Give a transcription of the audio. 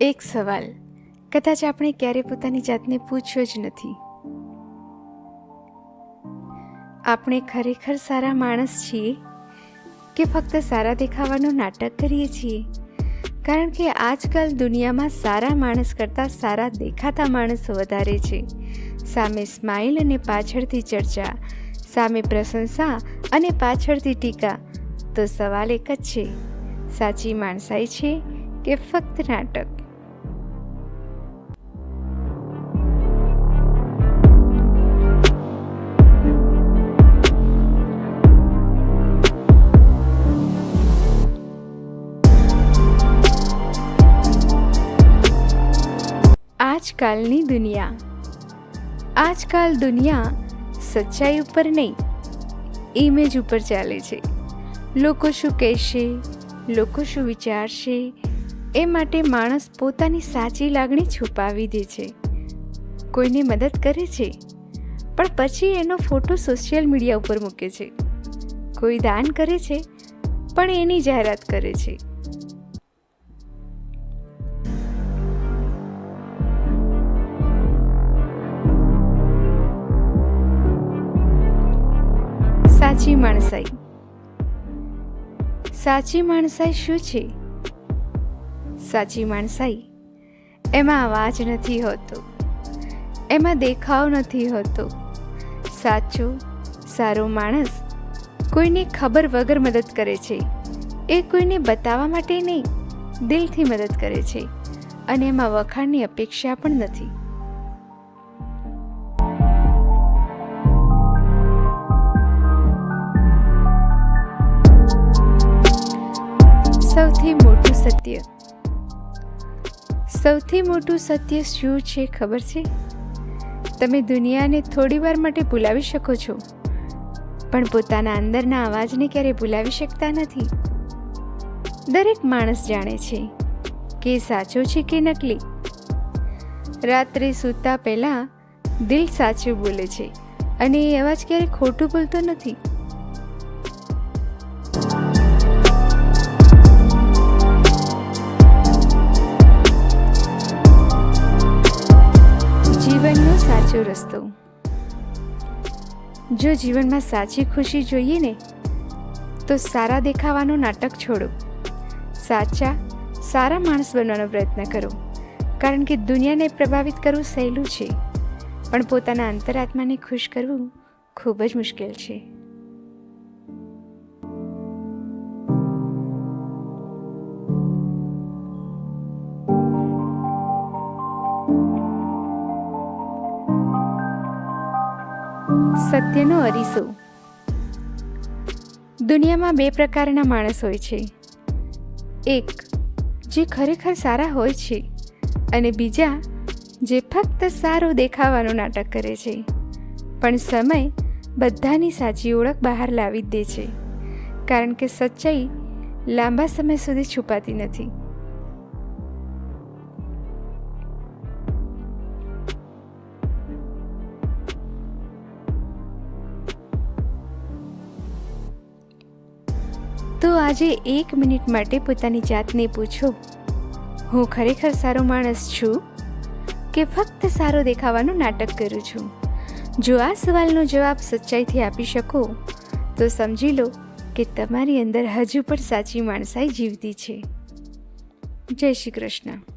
એક સવાલ કદાચ આપણે ક્યારે પોતાની જાતને પૂછ્યો જ નથી. આપણે ખરેખર સારા માણસ છીએ કે ફક્ત સારા દેખાવાનું નાટક કરીએ છીએ? કારણ કે આજકાલ દુનિયામાં સારા માણસ કરતાં સારા દેખાતા માણસો વધારે છે. સામે સ્માઇલ અને પાછળથી ચર્ચા, સામે પ્રશંસા અને પાછળથી ટીકા. તો સવાલ એક જ છે, સાચી માણસાઈ છે કે ફક્ત નાટક? આજકાલ દુનિયા સચ્ચાઈ ઉપર નહીં, ઇમેજ ઉપર ચાલે છે. લોકો શું કહેશે, લોકો શું વિચારશે, એ માટે માણસ પોતાની સાચી લાગણી છુપાવી દે છે. કોઈને મદદ કરે છે પણ પછી એનો ફોટો સોશિયલ મીડિયા ઉપર મૂકે છે. કોઈ દાન કરે છે પણ એની જાહેરાત કરે છે. સાચી માણસાઈ શું છે? સાચી માણસાઈ એમાં અવાજ નથી હોતો, એમાં દેખાવ નથી હોતો. સારો માણસ કોઈને ખબર વગર મદદ કરે છે. એ કોઈને બતાવવા માટે નહીં, દિલથી મદદ કરે છે અને એમાં વખાણની અપેક્ષા પણ નથી. સૌથી મોટું સત્ય શું છે ખબર છે? તમે દુનિયાને થોડી વાર માટે ભૂલાવી શકો છો, પણ પોતાના અંદરના અવાજને ક્યારેય ભૂલાવી શકતા નથી. દરેક માણસ જાણે છે કે સાચો છે કે નકલી. રાત્રે સૂતા પહેલા દિલ સાચું બોલે છે અને એ અવાજ ક્યારેય ખોટું બોલતો નથી. જીવનનો સાચો રસ્તો. જો જીવનમાં સાચી ખુશી જોઈએ ને, તો સારા દેખાવાનું નાટક છોડો. સારા માણસ બનવાનો પ્રયત્ન કરો. કારણ કે દુનિયાને પ્રભાવિત કરવું સહેલું છે, પણ પોતાના અંતરાત્માને ખુશ કરવું ખૂબ જ મુશ્કેલ છે. સત્યનો અરીસો. દુનિયામાં બે પ્રકારના માણસ હોય છે. એક જે ખરેખર સારા હોય છે અને બીજા જે ફક્ત સારું દેખાવાનું નાટક કરે છે. પણ સમય બધાની સાચી ઓળખ બહાર લાવી જ દે છે, કારણ કે સચ્ચાઈ લાંબા સમય સુધી છુપાતી નથી. તો આજે 1 મિનિટ માટે પોતાની જાતને પૂછો, હું ખરેખર સારો માણસ છું કે ફક્ત સારો દેખાવાનું નાટક કરું છું? જો આ સવાલનો જવાબ સચ્ચાઈથી આપી શકો તો સમજી લો કે તમારી અંદર હજુ પણ સાચી માણસાઈ જીવતી છે. જય શ્રી કૃષ્ણ.